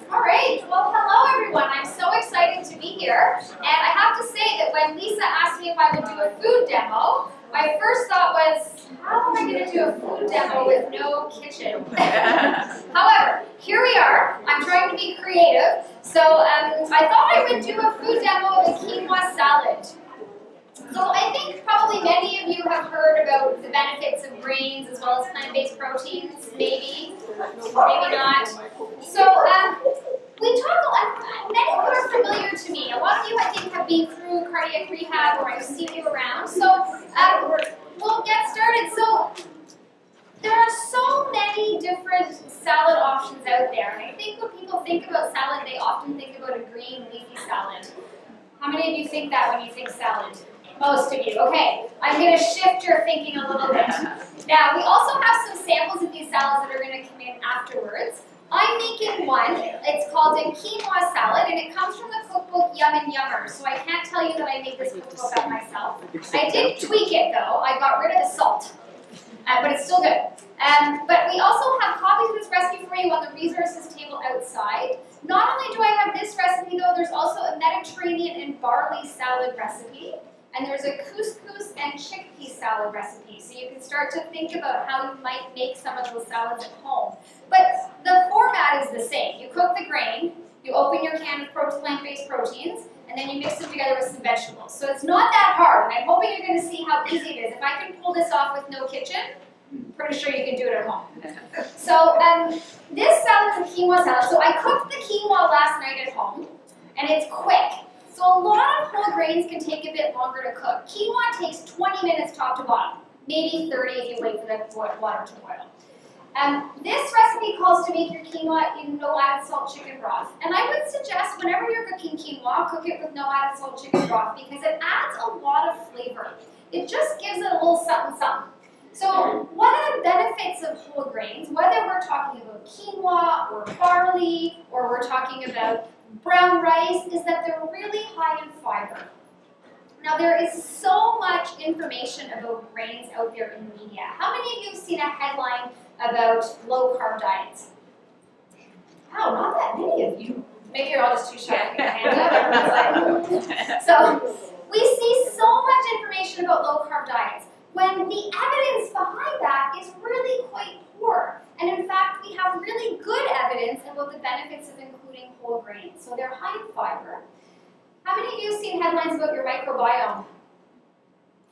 All right, well, hello everyone. I'm so excited to be here. And I have to say that when Lisa asked me if I would do a food demo, my first thought was, how am I going to do a food demo with no kitchen? However, here we are. I'm trying to be creative. So I thought I would do a food demo of a quinoa salad. So I think probably many of you have heard about the benefits of grains as well as plant-based proteins, maybe not. So we talk a lot, many of you are familiar to me. A lot of you I think have been through cardiac rehab or I've seen you around. So we'll get started. So there are so many different salad options out there. And I think when people think about salad, they often think about a green leafy salad. How many of you think that when you think salad? Most of you. Okay, I'm going to shift your thinking a little bit. Now, we also have some samples of these salads that are going to come in afterwards. I'm making one. It's called a quinoa salad, and it comes from the cookbook Yum and Yummer. So I can't tell you that I made this cookbook up myself. I did tweak it, though. I got rid of the salt, but it's still good. But we also have copies of this recipe for you on the resources table outside. Not only do I have this recipe, though, there's also a Mediterranean and barley salad recipe. And there's a couscous and chickpea salad recipe. So you can start to think about how you might make some of those salads at home. But the format is the same. You cook the grain, you open your can of plant-based proteins, and then you mix them together with some vegetables. So it's not that hard, and I'm hoping you're going to see how easy it is. If I can pull this off with no kitchen, I'm pretty sure you can do it at home. So this salad is a quinoa salad. So I cooked the quinoa last night at home, and it's quick. So a lot of whole grains can take a bit longer to cook. Quinoa takes 20 minutes top to bottom, maybe 30 if you wait for the water to boil. This recipe calls to make your quinoa in no added salt chicken broth. And I would suggest whenever you're cooking quinoa, cook it with no added salt chicken broth because it adds a lot of flavor. It just gives it a little something something. So one of the benefits of whole grains, whether we're talking about quinoa or barley or we're talking about brown rice, is that they're really high in fiber. Now there is so much information about grains out there in the media. How many of you have seen a headline about low-carb diets? Wow, not that many of you. Maybe you're all just too shy to put your hands up. So we see so much information about low-carb diets when the evidence behind that is really quite poor. And in fact, we have really good evidence about the benefits of including whole grains. So they're high in fiber. How many of you have seen headlines about your microbiome?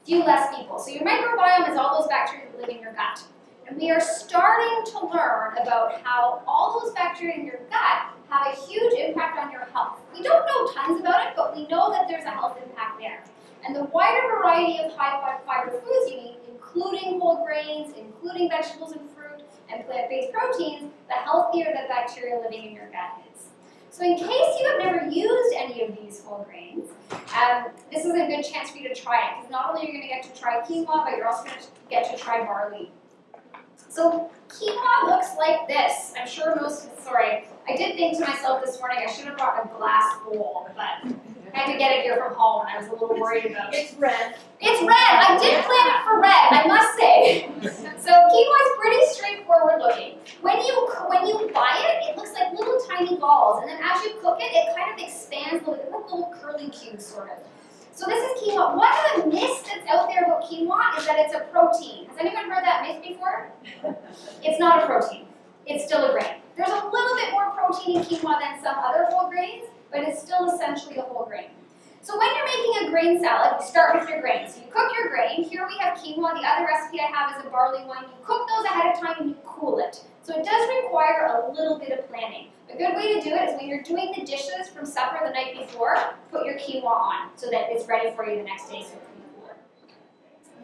Few less people. So your microbiome is all those bacteria that live in your gut. And we are starting to learn about how all those bacteria in your gut have a huge impact on your health. We don't know tons about it, but we know that there's a health impact there. And the wider variety of high fiber foods you eat, including whole grains, including vegetables and fruit, and plant-based proteins, the healthier the bacteria living in your gut is. So in case you have never used any of these whole grains, this is a good chance for you to try it, because not only are you going to get to try quinoa, but you're also going to get to try barley. So quinoa looks like this. I'm sure sorry, I did think to myself this morning I should have brought a glass bowl, but I had to get it here from home, and I was a little worried about it. It's red. It's red! I did plan it for red, I must say. So quinoa is pretty straightforward looking. When you buy it, it looks like little tiny balls, and then as you cook it, it kind of expands, like little curly cubes, sort of. So this is quinoa. One of the myths that's out there about quinoa is that it's a protein. Has anyone heard that myth before? It's not a protein. It's still a grain. There's a little bit more protein in quinoa than some other whole grains, but it's still essentially a whole grain. So when you're making a grain salad, you start with your grains. So you cook your grain. Here we have quinoa. The other recipe I have is a barley one. You cook those ahead of time and you cool it. So it does require a little bit of planning. A good way to do it is when you're doing the dishes from supper the night before, put your quinoa on so that it's ready for you the next day so it can be cooler.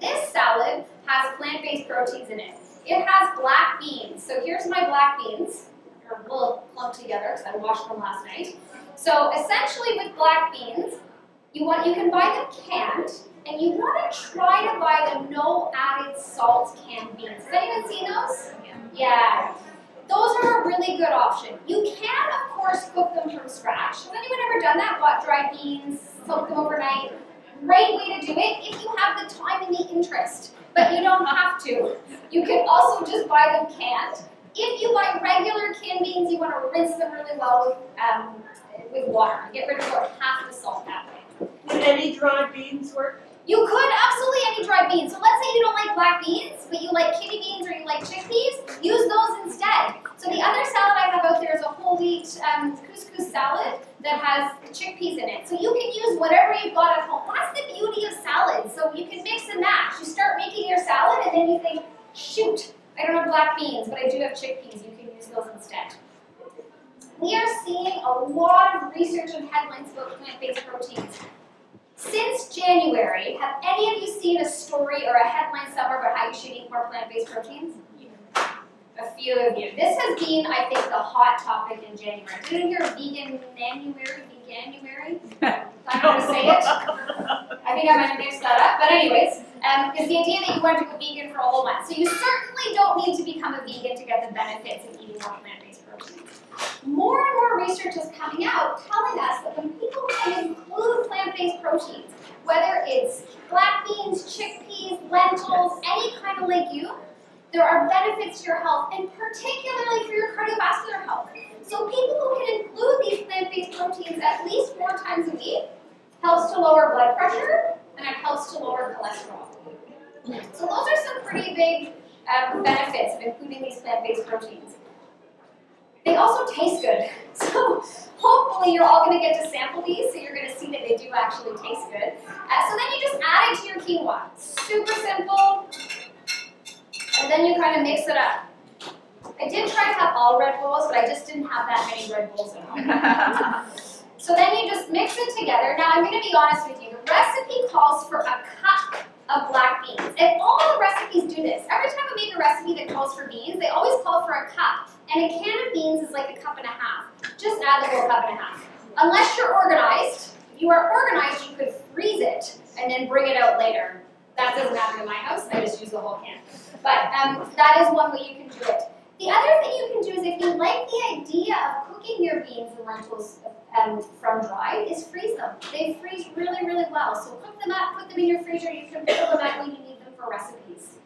This salad has plant-based proteins in it. It has black beans. So here's my black beans. They're a little clumped together because I washed them last night. So essentially with black beans, you can buy them canned, and you want to try to buy the no added salt canned beans. Has anyone seen those? Yeah. Those are a really good option. You can, of course, cook them from scratch. Has anyone ever done that? Bought dried beans, soaked them overnight? Great way to do it if you have the time and the interest, but you don't have to. You can also just buy them canned. If you buy regular canned beans, you want want to rinse them really well with water. Get rid of about half the salt that way. Would any dried beans work? You could absolutely any dried beans. So let's say you don't like black beans, but you like kidney beans or you like chickpeas, use those instead. So the other salad I have out there is a whole wheat couscous salad that has chickpeas in it. So you can use whatever you've got at home. That's the beauty of salad. So you can mix and match. You start making your salad and then you think, shoot, I don't have black beans, but I do have chickpeas. You can use those instead. We are seeing a lot of research and headlines about plant-based proteins. Since January, have any of you seen a story or a headline somewhere about how you should eat more plant-based proteins? A few of you. This has been, I think, the hot topic in January. Did you hear veganuary? I'm going to say it. I think I might have mixed that up. But anyways, it's the idea that you want to go vegan for a whole month. So you certainly don't need to become a vegan to get the benefits of eating more plant-based proteins. More and more research is coming out telling us that when people can include plant-based proteins, whether it's black beans, chickpeas, lentils, any kind of legume, there are benefits to your health, and particularly for your cardiovascular health. So people who can include these plant-based proteins at least 4 times a week helps to lower blood pressure, and it helps to lower cholesterol. So those are some pretty big benefits of including these plant-based proteins. They also taste good. So hopefully you're all going to get to sample these, so you're going to see that they do actually taste good. So then you just add it to your quinoa. Super simple. And then you kind of mix it up. I did try to have all red bowls, but I just didn't have that many red bowls at home. So then you just mix it together. Now I'm going to be honest with you. The recipe calls for a cup of black beans. And all the recipes do this. Every time I make a recipe that calls for beans, they always call for a cup. And a can of beans is like a cup and a half. Just add the whole cup and a half. Unless you're organized. If you are organized, you could freeze it and then bring it out later. That doesn't happen in my house. I just use the whole can. But that is one way you can do it. The other thing you can do is if you like the idea of cooking your beans and lentils from dry, is freeze them. They freeze really, really well. So cook them up, put them in your freezer. You can pull them out when you need them for recipes.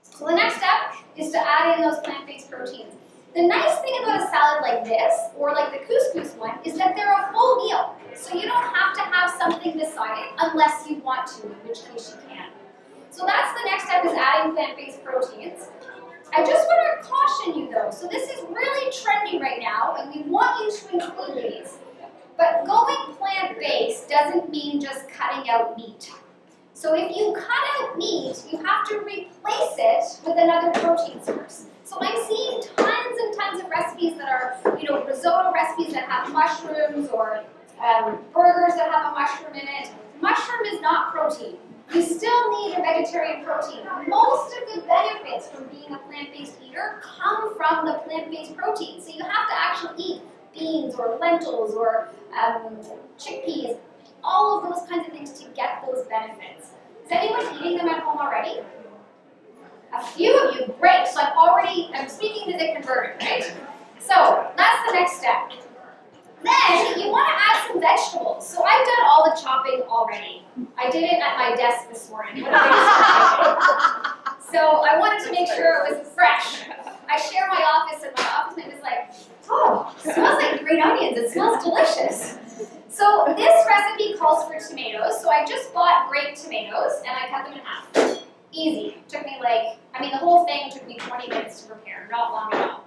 So the next step is to add in those plant-based proteins. The nice thing about a salad like this, or like the couscous one, is that they're a full meal. So you don't have to have something beside it unless you want to, in which case you can. So that's the next step, is adding plant-based proteins. I just want to caution you though, so this is really trendy right now, and we want you to include these. But going plant-based doesn't mean just cutting out meat. So if you cut out meat, you have to replace it with another protein source. So I'm seeing tons and tons of recipes that are, risotto recipes that have mushrooms, or burgers that have a mushroom in it. Mushroom is not protein. You still need a vegetarian protein. Most of the benefits from being a plant-based eater come from the plant-based protein. So you have to actually eat beans or lentils or chickpeas, all of those kinds of things to get those benefits. Is anyone eating them at home already? A few of you, great. So I'm speaking to the converted, right? So that's the next step. Then you want to add some vegetables. So I've done all the chopping already. I did it at my desk this morning. What so I wanted to make sure it was fresh. I share my office, and my office mate was like, oh, it smells like green onions. It smells delicious. So this recipe calls for tomatoes. So I just bought grape tomatoes, and I cut them in half. Easy. Took me the whole thing took me 20 minutes to prepare, not long at all.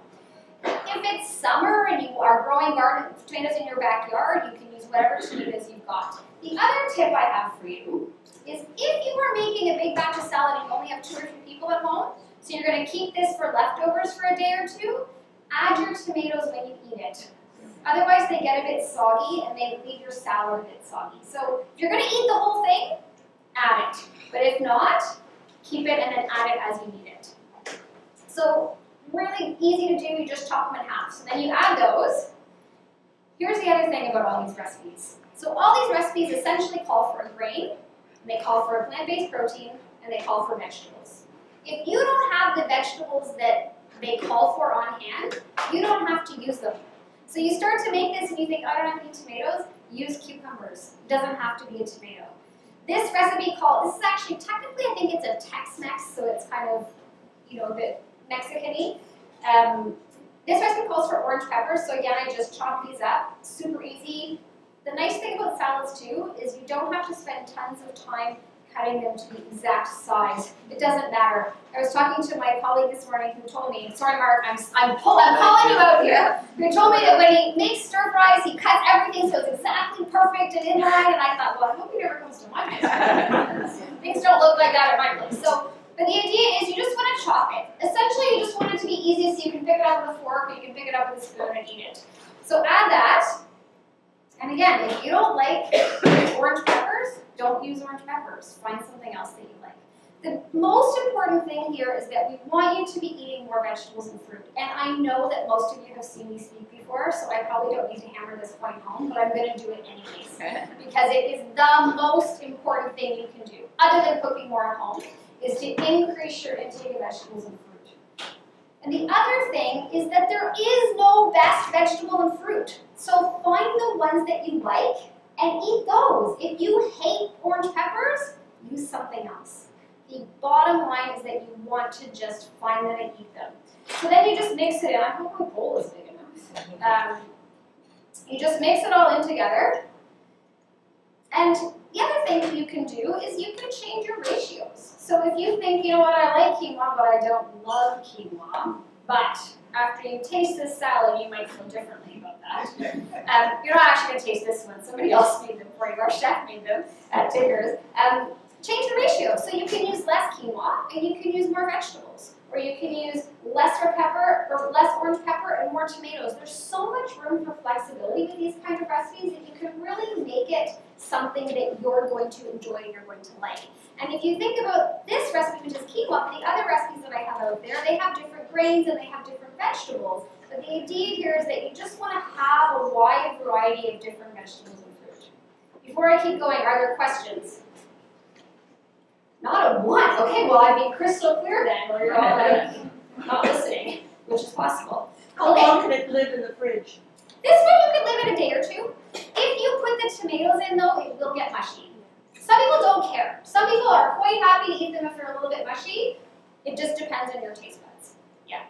If it's summer and you are growing garden tomatoes in your backyard, you can use whatever tomatoes you've got. The other tip I have for you is if you are making a big batch of salad and you only have 2 or 3 people at home, so you're going to keep this for leftovers for a day or 2, add your tomatoes when you eat it. Otherwise they get a bit soggy and they leave your salad a bit soggy. So if you're going to eat the whole thing, add it. But if not, keep it and then add it as you need it. So really easy to do, you just chop them in half. So then you add those. Here's the other thing about all these recipes. So all these recipes essentially call for a grain, and they call for a plant-based protein, and they call for vegetables. If you don't have the vegetables that they call for on hand, you don't have to use them. So you start to make this and you think, oh, I don't have any tomatoes, use cucumbers. It doesn't have to be a tomato. This recipe this is actually, technically I think it's a Tex-Mex, so it's kind of, a bit Mexican-y. This recipe calls for orange peppers, so again, I just chop these up, super easy. The nice thing about salads too is you don't have to spend tons of time cutting them to the exact size. It doesn't matter. I was talking to my colleague this morning who told me, sorry Mark, I'm calling you out here, who told me that when he makes stir fries, he cuts everything so it's exactly perfect and in line, and I thought, well, I hope he never comes to my place. Things don't look like that at my place. So, but the idea is you just want to chop it. Essentially, you just want it to be easy so you can pick it up with a fork or you can pick it up with a spoon and eat it. So add that. And again, if you don't like orange peppers, don't use orange peppers. Find something else that you like. The most important thing here is that we want you to be eating more vegetables and fruit. And I know that most of you have seen me speak before, so I probably don't need to hammer this point home, but I'm going to do it anyways. Because it is the most important thing you can do, other than cooking more at home, is to increase your intake of vegetables and fruit. And the other thing is that there is no best vegetable and fruit. So find the ones that you like and eat those. If you hate orange peppers, use something else. The bottom line is that you want to just find them and eat them. So then you just mix it in. I hope my bowl is big enough. You just mix it all in together. And the other thing you can do is you can change your ratios. So if you think, you know what, I like quinoa, but I don't love quinoa, but after you taste this salad, you might feel differently about that. You're not actually going to taste this one. Somebody else made them for you. Our chef made them at Tigger's. Change the ratio. So you can use less quinoa and you can use more vegetables. Or you can use lesser pepper or less orange pepper and more tomatoes. There's so much room for flexibility with these kind of recipes that you can really make it something that you're going to enjoy and you're going to like. And if you think about this recipe, which is quinoa, the other recipes that I have out there, they have different grains and they have different vegetables. But the idea here is that you just want to have a wide variety of different vegetables and fruit. Before I keep going, are there questions? Not a one. Okay, well, I'd be crystal clear then, or you're all like, not listening, which is possible. How long can it live in the fridge? This one you can live in a day or two. If you put the tomatoes in, though, it will get mushy. Some people don't care. Some people are quite happy to eat them if they're a little bit mushy. It just depends on your taste buds. Yeah.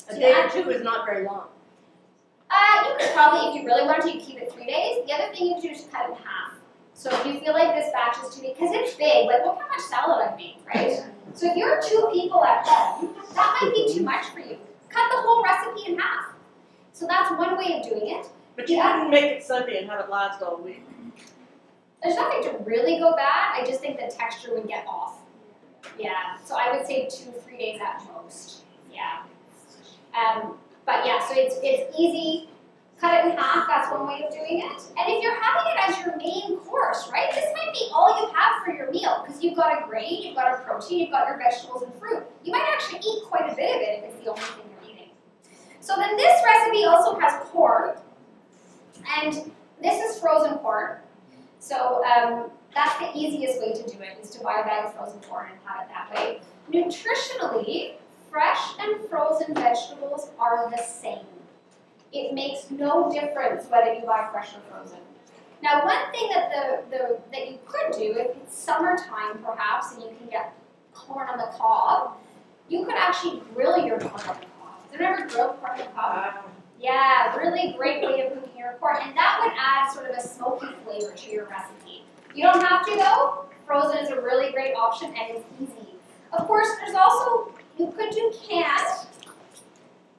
A day or two is not very long. You could probably, if you really wanted to, you keep it 3 days. The other thing you can do is cut it in half. So if you feel like this batch is too big, because it's big, like look how much salad I've made, right? So if you're 2 people at home, that might be too much for you. Cut the whole recipe in half. So that's one way of doing it. But you wouldn't make it Sunday and have it last all week. There's nothing to really go bad. I just think the texture would get off. Yeah. So I would say 2 or 3 days at most. Yeah. But yeah, so it's easy. Cut it in half, that's one way of doing it. And if you're having it as your main course, right, this might be all you have for your meal because you've got a grain, you've got a protein, you've got your vegetables and fruit. You might actually eat quite a bit of it if it's the only thing you're eating. So then this recipe also has corn, and this is frozen corn. So that's the easiest way to do it, is to buy a bag of frozen corn and have it that way. Nutritionally, fresh and frozen vegetables are the same. It makes no difference whether you buy fresh or frozen. Now, one thing that that you could do, if it's summertime perhaps, and you can get corn on the cob, you could actually grill your corn on the cob. Have you ever grilled corn on the cob? Yeah, really great way of cooking your corn, and that would add sort of a smoky flavor to your recipe. You don't have to though. Frozen is a really great option and it's easy. Of course, there's also, you could do canned.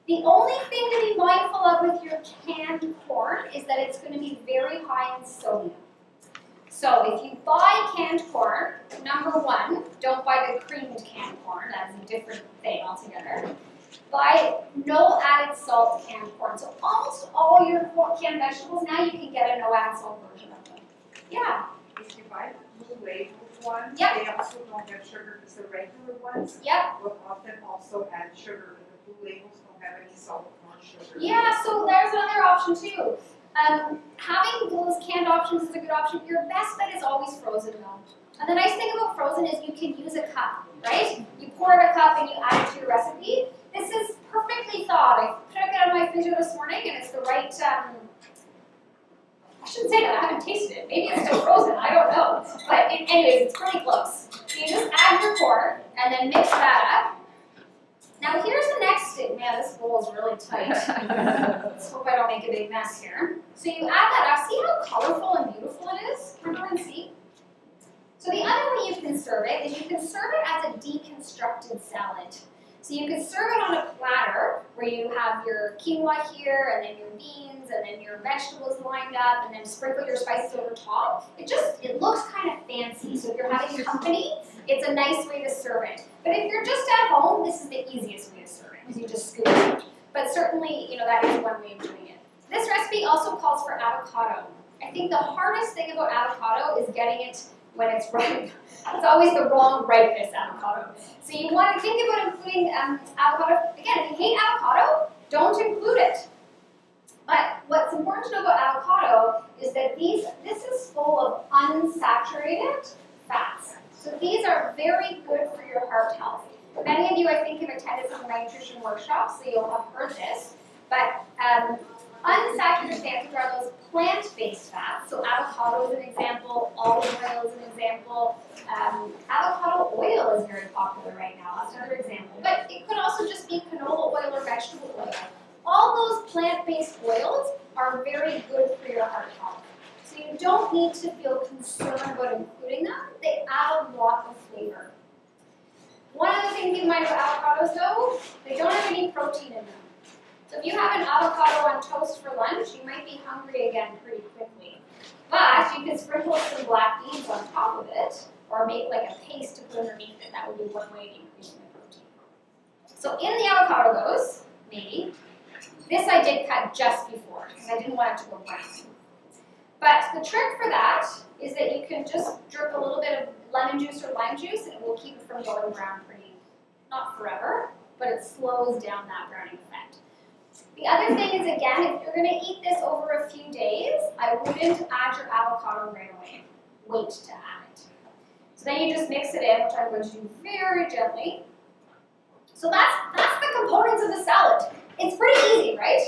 The only thing to be mindful of with your canned corn is that it's going to be very high in sodium. So if you buy canned corn, number one, don't buy the creamed canned corn. That's a different thing altogether. Buy no added salt canned corn. So almost all your canned vegetables, now you can get a no added salt version of them. Yeah? If you buy the blue label ones, Yep. they also don't have sugar because the regular ones Yep. will often also add sugar, but the blue labels don't have any salt or sugar. Yeah, so there's another option too. Having those canned options is a good option. Your best bet is always frozen though. And the nice thing about frozen is you can use a cup, right? You pour in a cup and you add it to your recipe. This is perfectly thawed. I took it out of my freezer this morning and it's the right, I shouldn't say that, I haven't tasted it. Maybe it's still frozen, I don't know. But anyways, it's pretty close. So you just add your corn and then mix that up. Now here's the next thing. Man, this bowl is really tight. Let's hope I don't make a big mess here. So you add that up. See how colorful and beautiful it is? Can everyone see? So the other way you can serve it is you can serve it as a deconstructed salad. So you can serve it on a platter where you have your quinoa here, and then your beans, and then your vegetables lined up, and then sprinkle your spices over top. It looks kind of fancy. So if you're having company, it's a nice way to serve it. But if you're just at home, this is the easiest way to serve it, because you just scoop it out. But certainly, that is one way of doing it. This recipe also calls for avocado. I think the hardest thing about avocado is getting it when it's ripe. It's always the wrong ripeness avocado. So you want to think about including avocado. Again, if you hate avocado, don't include it. But what's important to know about avocado is that this is full of unsaturated fats. So these are very good for your heart health. Many of you, I think, have attended some of my nutrition workshops, so you'll have heard this. But unsaturated fats are those plant-based fats. So avocado is an example, olive oil is an example. Avocado oil is very popular right now. That's another example. But it could also just be canola oil or vegetable oil. All those plant-based oils are very good for your heart health. So you don't need to feel concerned about including them. They add a lot of flavor. One of the things you mind about avocados, though, they don't have any protein in them. So if you have an avocado on toast for lunch, you might be hungry again pretty quickly. But you can sprinkle some black beans on top of it, or make like a paste to put underneath it. That would be one way of increasing the protein. So in the avocado goes, maybe. This I did cut just before, because I didn't want it to go brown. But the trick for that is that you can just drip a little bit of lemon juice or lime juice, and it will keep it from going brown pretty, not forever, but it slows down that browning effect. The other thing is, again, if you're going to eat this over a few days, I wouldn't add your avocado right away. Wait to add it. So then you just mix it in, which I'm going to do very gently. So that's the components of the salad. It's pretty easy, right?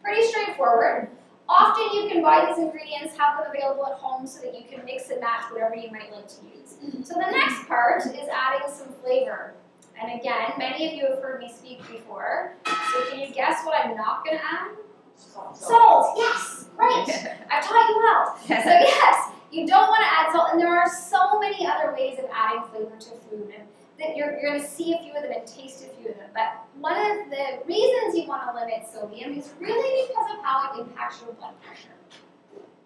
Pretty straightforward. Often you can buy these ingredients, have them available at home so that you can mix and match whatever you might like to use. So the next part is adding some flavor. And again, many of you have heard me speak before. So can you guess what I'm not going to add? Salt. Salt, yes, right. I've taught you well. So yes, you don't want to add salt. And there are so many other ways of adding flavor to food. And that you're going to see a few of them and taste a few of them. But one of the reasons you want to limit sodium is really because of how it impacts your blood pressure.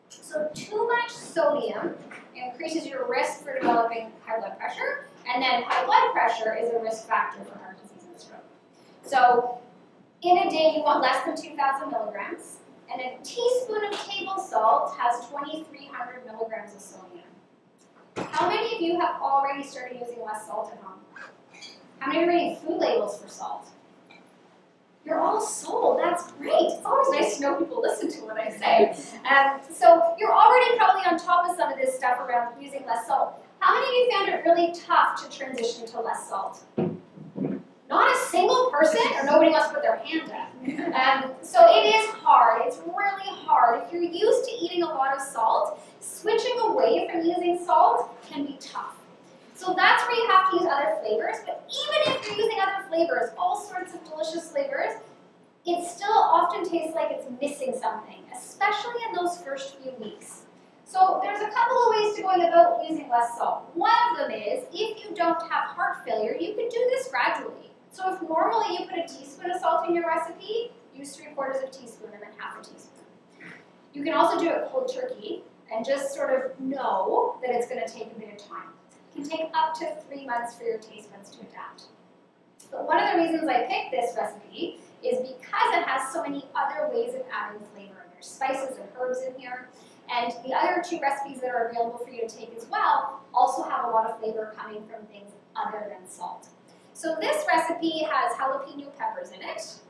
So too much sodium increases your risk for developing high blood pressure, and then high blood pressure is a risk factor for heart disease and stroke. So in a day you want less than 2,000 milligrams, and a teaspoon of table salt has 2,300 milligrams of sodium. How many of you have already started using less salt at home? How many are reading food labels for salt? You're all sold. That's great. It's always nice to know people listen to what I say. So you're already probably on top of some of this stuff around using less salt. How many of you found it really tough to transition to less salt? Not a single person, or nobody wants to put their hand up. So it is hard. It's really hard. If you're used to eating a lot of salt, switching away from using salt can be tough. So that's where you have to use other flavors. But even if you're using other flavors, all sorts of delicious flavors, it still often tastes like it's missing something, especially in those first few weeks. So there's a couple of ways to going about using less salt. One of them is, if you don't have heart failure, you can do this gradually. So if normally you put a teaspoon of salt in your recipe, use 3/4 of a teaspoon and then half a teaspoon. You can also do it cold turkey and just sort of know that it's going to take a bit of time. It can take up to 3 months for your taste buds to adapt. But one of the reasons I picked this recipe is because it has so many other ways of adding flavor. There's spices and herbs in here. And the other 2 recipes that are available for you to take as well also have a lot of flavor coming from things other than salt. So this recipe has jalapeno peppers in it.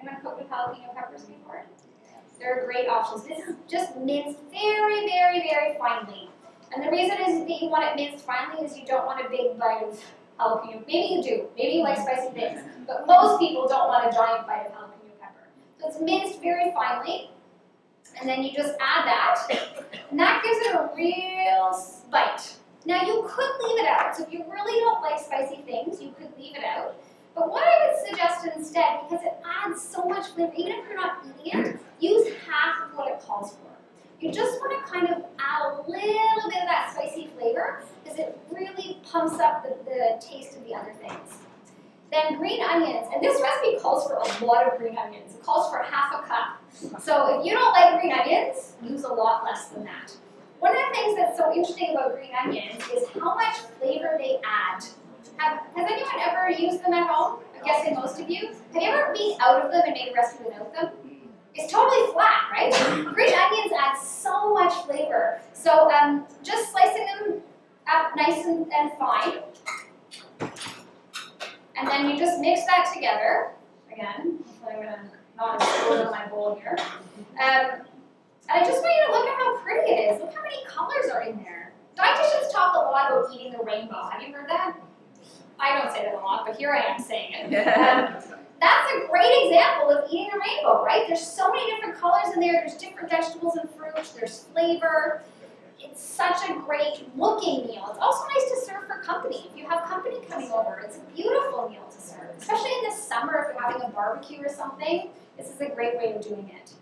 Anyone cooked with jalapeno peppers before? They're great options. This is just minced very, very, very finely. And the reason is that you want it minced finely is you don't want a big bite of jalapeno. Maybe you do. Maybe you like spicy things. But most people don't want a giant bite of jalapeno pepper. So it's minced very finely. And then you just add that. And that gives it a real bite. Now you could leave it out. So if you really don't like spicy things, you could leave it out. But what I would suggest instead, because it adds so much flavor, even if you're not eating it, use half of what it calls for. You just want to kind of add a little bit of that spicy flavor because it really pumps up the taste of the other things. Then green onions, and this recipe calls for a lot of green onions. It calls for half a cup. So if you don't like green onions, use a lot less than that. One of the things that's so interesting about green onions is how much flavor they add. Has anyone ever used them at home? I'm guessing most of you. Have you ever been out of them and made a recipe without them? It's totally flat, right? Green onions add so much flavor. So just slicing them up nice and fine. And then you just mix that together. Again, hopefully I'm going to not explode on my bowl here. And I just want you to look at how pretty it is. Look how many colors are in there. Dietitians talk a lot about eating the rainbow. Have you heard that? I don't say that a lot, but here I am saying it. That's a great example of eating a rainbow, right? There's so many different colors in there. There's different vegetables and fruits. There's flavor. It's such a great looking meal. It's also nice to serve for company. If you have company coming over, it's a beautiful meal to serve. Especially in the summer if you're having a barbecue or something. This is a great way of doing it.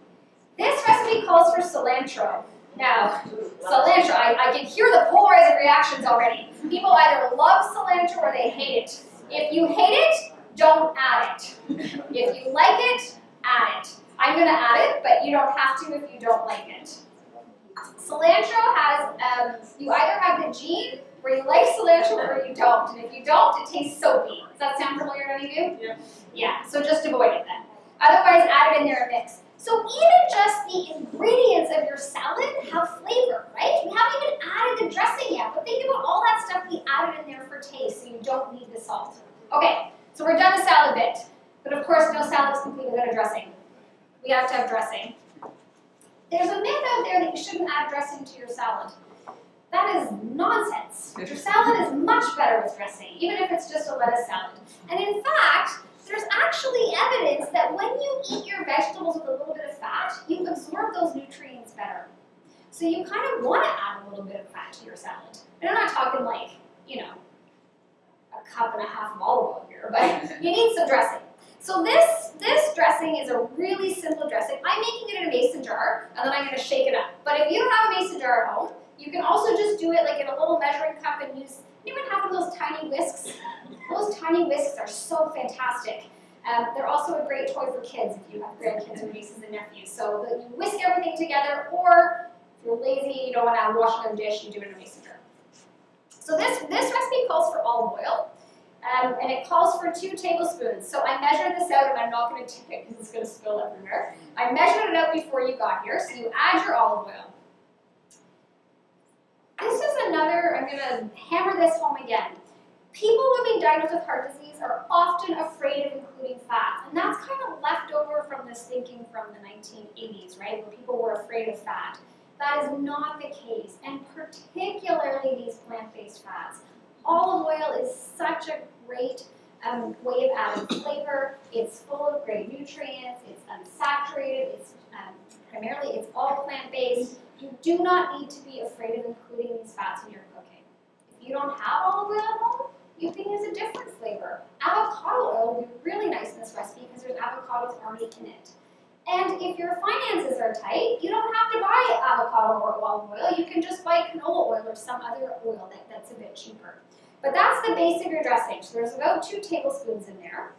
This recipe calls for cilantro. Now, cilantro, I can hear the polarizing reactions already. People either love cilantro or they hate it. If you hate it, don't add it. If you like it, add it. I'm going to add it, but you don't have to if you don't like it. Cilantro has, you either have the gene where you like cilantro or you don't. And if you don't, it tastes soapy. Does that sound familiar to any of you? Yeah. Yeah, so just avoid it then. Otherwise, add it in there and mix. So even just the ingredients of your salad have flavor, right? We haven't even added the dressing yet, but think about all that stuff we added in there for taste, so you don't need the salt. Okay, so we're done the salad bit. But of course, no salad is complete without a dressing. We have to have dressing. There's a myth out there that you shouldn't add dressing to your salad. That is nonsense. Your salad is much better with dressing, even if it's just a lettuce salad. And in fact, there's actually evidence that when you eat your vegetables with a little bit of fat, you absorb those nutrients better. So you kind of want to add a little bit of fat to your salad. And I'm not talking like, you know, a cup and a half of olive oil here, but you need some dressing. So this dressing is a really simple dressing. I'm making it in a mason jar, and then I'm going to shake it up. But if you don't have a mason jar at home, you can also just do it like in a little measuring cup and use, anyone have one of those tiny whisks? Those tiny whisks are so fantastic. They're also a great toy for kids if you have grandkids or nieces and nephews. So that you whisk everything together, or if you're lazy, you don't want to wash another dish, you do it in a mason jar. So this recipe calls for olive oil. And it calls for 2 tablespoons. So I measured this out, and I'm not going to tip it because it's going to spill everywhere. I measured it out before you got here, so you add your olive oil. This is another, I'm going to hammer this home again. People who have been diagnosed with heart disease are often afraid of including fat, and that's kind of left over from this thinking from the 1980s, right, where people were afraid of fat. That is not the case, and particularly these plant-based fats. Olive oil is such a great way of adding flavor. It's full of great nutrients. It's unsaturated. It's primarily it's all plant-based. You do not need to be afraid of including these fats in your cooking. If you don't have olive oil at home, you can use a different flavor. Avocado oil will be really nice in this recipe because there's avocados already in it. And if your finances are tight, you don't have to buy avocado or olive oil. You can just buy canola oil or some other oil that's a bit cheaper. But that's the base of your dressing. So there's about 2 tablespoons in there.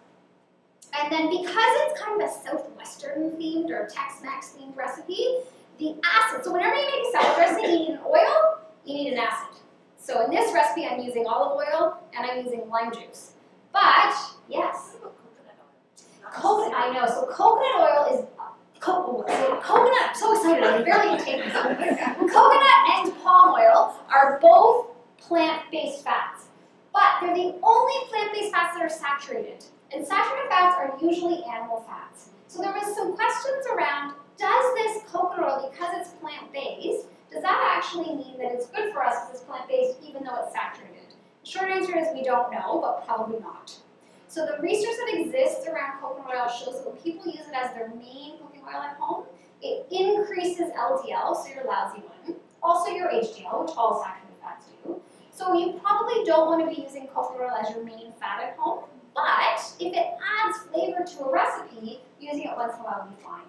And then because it's kind of a Southwestern themed or Tex-Mex themed recipe, the acid, so whenever you make a salad dressing, you need an oil, you need an acid. So in this recipe, I'm using olive oil and I'm using lime juice. But, yes. Coconut, I know. So coconut oil is, coconut, I'm so excited, I can barely contain myself. Coconut and palm oil are both plant-based fats. But they're the only plant-based fats that are saturated. And saturated fats are usually animal fats. So there was some questions around, does this coconut oil, because it's plant-based, does that actually mean that it's good for us because it's plant-based even though it's saturated? The short answer is we don't know, but probably not. So the research that exists around coconut oil shows that when people use it as their main cooking oil at home, it increases LDL, so your lousy one, also your HDL, which all saturated fats do. So you probably don't want to be using coconut oil as your main fat at home. But if it adds flavor to a recipe, using it once in a while will be fine.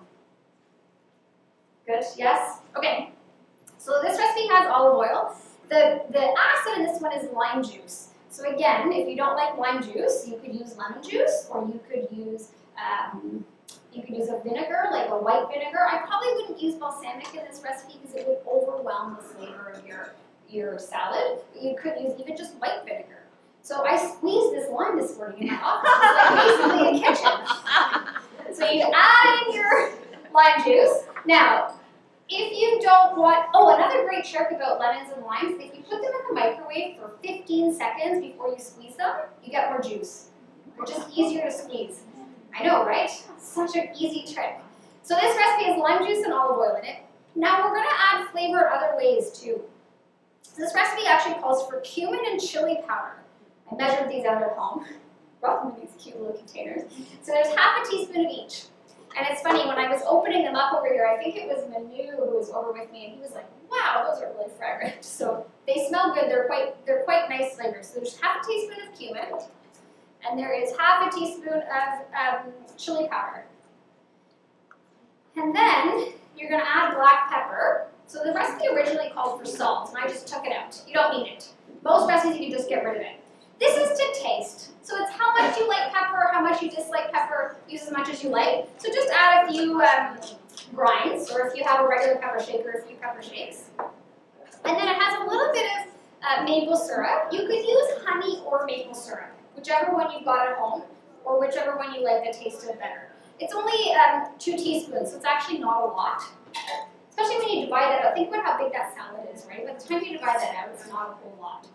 Good? Yes? Okay. So this recipe has olive oil. The acid in this one is lime juice. So again, if you don't like lime juice, you could use lemon juice, or you could use a vinegar, like a white vinegar. I probably wouldn't use balsamic in this recipe because it would overwhelm the flavor of your salad. But you could use even just white vinegar. So I squeezed this lime this morning in my office. It's like basically a kitchen. So you add in your lime juice. Now, if you don't want, another great trick about lemons and limes, if you put them in the microwave for 15 seconds before you squeeze them, you get more juice. They're just easier to squeeze. I know, right? Such an easy trick. So this recipe has lime juice and olive oil in it. Now we're going to add flavor in other ways too. So this recipe actually calls for cumin and chili powder. I measured these out at home. Brought them in these cute little containers. So there's half a teaspoon of each. And it's funny, when I was opening them up over here, I think it was Manu who was over with me, and he was like, wow, those are really fragrant. So they smell good, they're quite nice flavors. So there's half a teaspoon of cumin, and there is half a teaspoon of chili powder. And then you're gonna add black pepper. So the recipe originally called for salt, and I just took it out. You don't need it. Most recipes you can just get rid of it. This is to taste. So it's how much you like pepper, how much you dislike pepper, use as much as you like. So just add a few grinds, or if you have a regular pepper shaker, a few pepper shakes. And then it has a little bit of maple syrup. You could use honey or maple syrup, whichever one you've got at home, or whichever one you like the taste of better. It's only 2 teaspoons, so it's actually not a lot. Especially when you divide that out. Think about how big that salad is, right? By the time you divide that out, it's not a whole lot.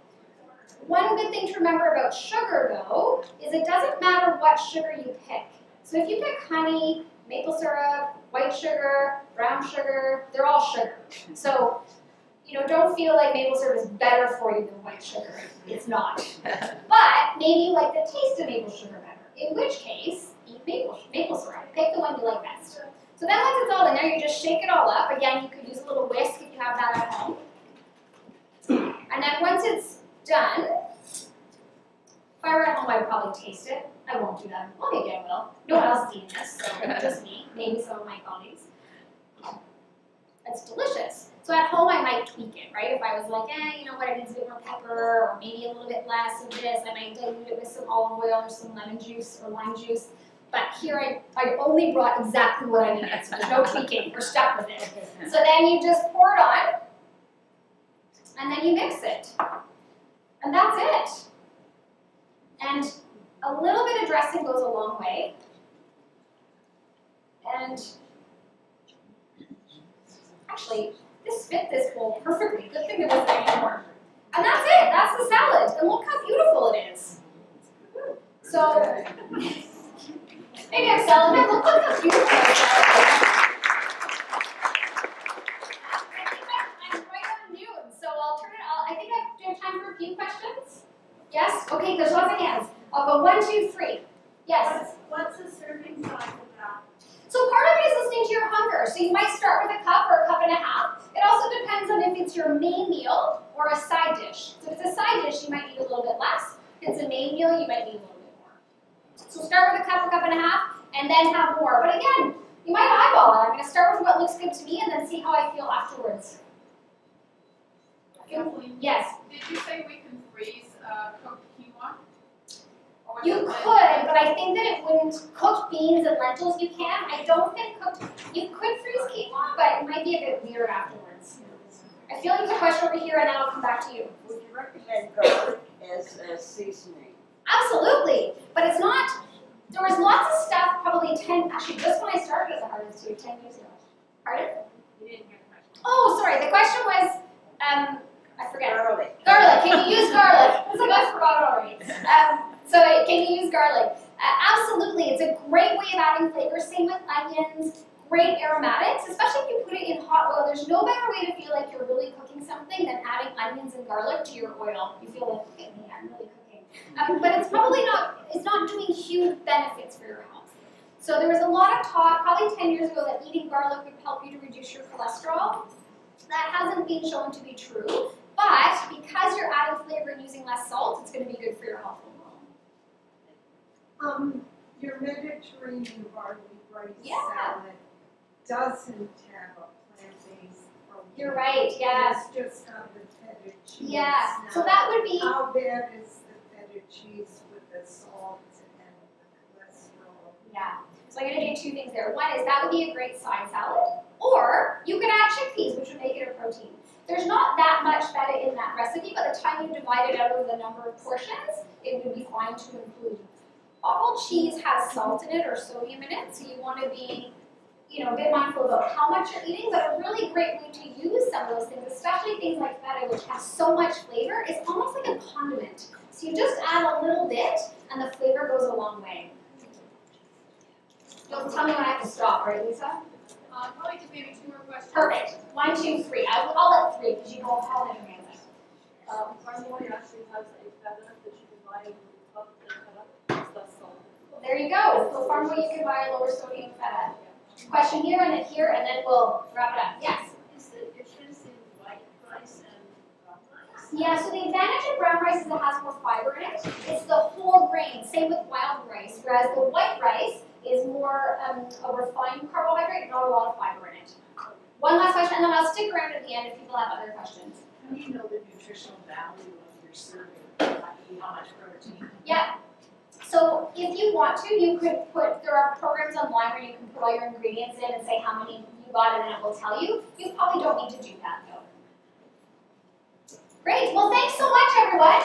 One good thing to remember about sugar, though, is it doesn't matter what sugar you pick. So if you pick honey, maple syrup, white sugar, brown sugar, they're all sugar. So, don't feel like maple syrup is better for you than white sugar. It's not. But maybe you like the taste of maple sugar better, in which case, eat maple syrup. Pick the one you like best. So then once it's all in there, you just shake it all up. Again, you could use a little whisk if you have that at home. And then once it's done, if I were at home, I would probably taste it. I won't do that. Well, maybe I will. No one else is eating this, so just me, maybe some of my colleagues. It's delicious. So at home, I might tweak it, right? If I was like, you know what, it needs a bit more pepper, or maybe a little bit less of this, I might dilute it with some olive oil or some lemon juice or lime juice. But here, I only brought exactly what I needed, so there's no tweaking. We're stuck with it. So then you just pour it on, and then you mix it. And that's it. And a little bit of dressing goes a long way. And actually, this fit this bowl perfectly. Good thing there wasn't any more. And that's it. That's the salad. And look how beautiful it is. So, maybe I'm selling it. Look how beautiful it is. I'm right on noon, so I'll turn it. I think I have time for a few questions. Yes? Okay, there's lots of hands. I'll go 1, 2, 3. Yes? What's the serving size of that? So part of it is listening to your hunger. So you might start with a cup or a cup and a half. It also depends on if it's your main meal or a side dish. So if it's a side dish, you might need a little bit less. If it's a main meal, you might need a little bit more. So start with a cup and a half, and then have more. But again, you might eyeball it. I'm going to start with what looks good to me and then see how I feel afterwards. Kathleen, Yes? did you say we can freeze cooked quinoa? Or was You it could, but I think that it wouldn't. Cooked beans and lentils you can. I don't think you could freeze quinoa, but it might be a bit weird afterwards. I feel like there's a question over here, and then I'll come back to you. Would you recommend garlic as a seasoning? Absolutely, but it's not. There was lots of stuff, probably 10. Actually, just when I started at the Harvest too, 10 years ago. Pardon? You didn't hear the question. Oh, sorry. The question was, I forget. Garlic. Garlic. Can you use garlic? It's like I forgot already. So can you use garlic? Absolutely. It's a great way of adding flavor. Same with onions. Great aromatics, especially if you put it in hot oil. There's no better way to feel like you're really cooking something than adding onions and garlic to your oil. You feel like, okay, I'm really cooking. But it's probably not. It's not doing huge benefits for your health. So there was a lot of talk, probably 10 years ago, that eating garlic would help you to reduce your cholesterol. That hasn't been shown to be true. But because you're adding flavor and using less salt, it's going to be good for your health overall. Your Mediterranean barley rice Yeah. salad doesn't have a plant-based protein. You're right, yeah. It's just on the feta cheese. Yeah, so Now, that would be, how bad is the feta cheese with the salt and the cholesterol? yeah. So I'm gonna do two things there. One is that would be a great side salad, or you could add chickpeas, which would make it a protein. There's not that much feta in that recipe. By the time you divide it out over the number of portions, it would be fine to include. All cheese has salt in it or sodium in it, so you want to be, a bit mindful about how much you're eating. But a really great way to use some of those things, especially things like feta, which have so much flavor, is almost like a condiment. So you just add a little bit, and the flavor goes a long way. You'll tell me when I have to stop, right, Lisa? Probably just maybe 2 more questions. Perfect. 1, 2, 3. I'll let 3 because you know how many hands. Farmboy actually has a feta that you can buy in the club feta. It's less salt. There you go. So Farmboy, you can buy a lower sodium feta. Question here, and then we'll wrap it up. Yes? Is the difference in white rice and brown rice? Yeah, so the advantage of brown rice is it has more fiber in it. It's the whole grain, same with wild rice, whereas the white rice is more a refined carbohydrate, not a lot of fiber in it. One last question, and then I'll stick around at the end if people have other questions. How do you know the nutritional value of your serving? How much protein? Yeah. So if you want to, you could there are programs online where you can put all your ingredients in and say how many you got and then it will tell you. You probably don't need to do that though. Great, well thanks so much everyone.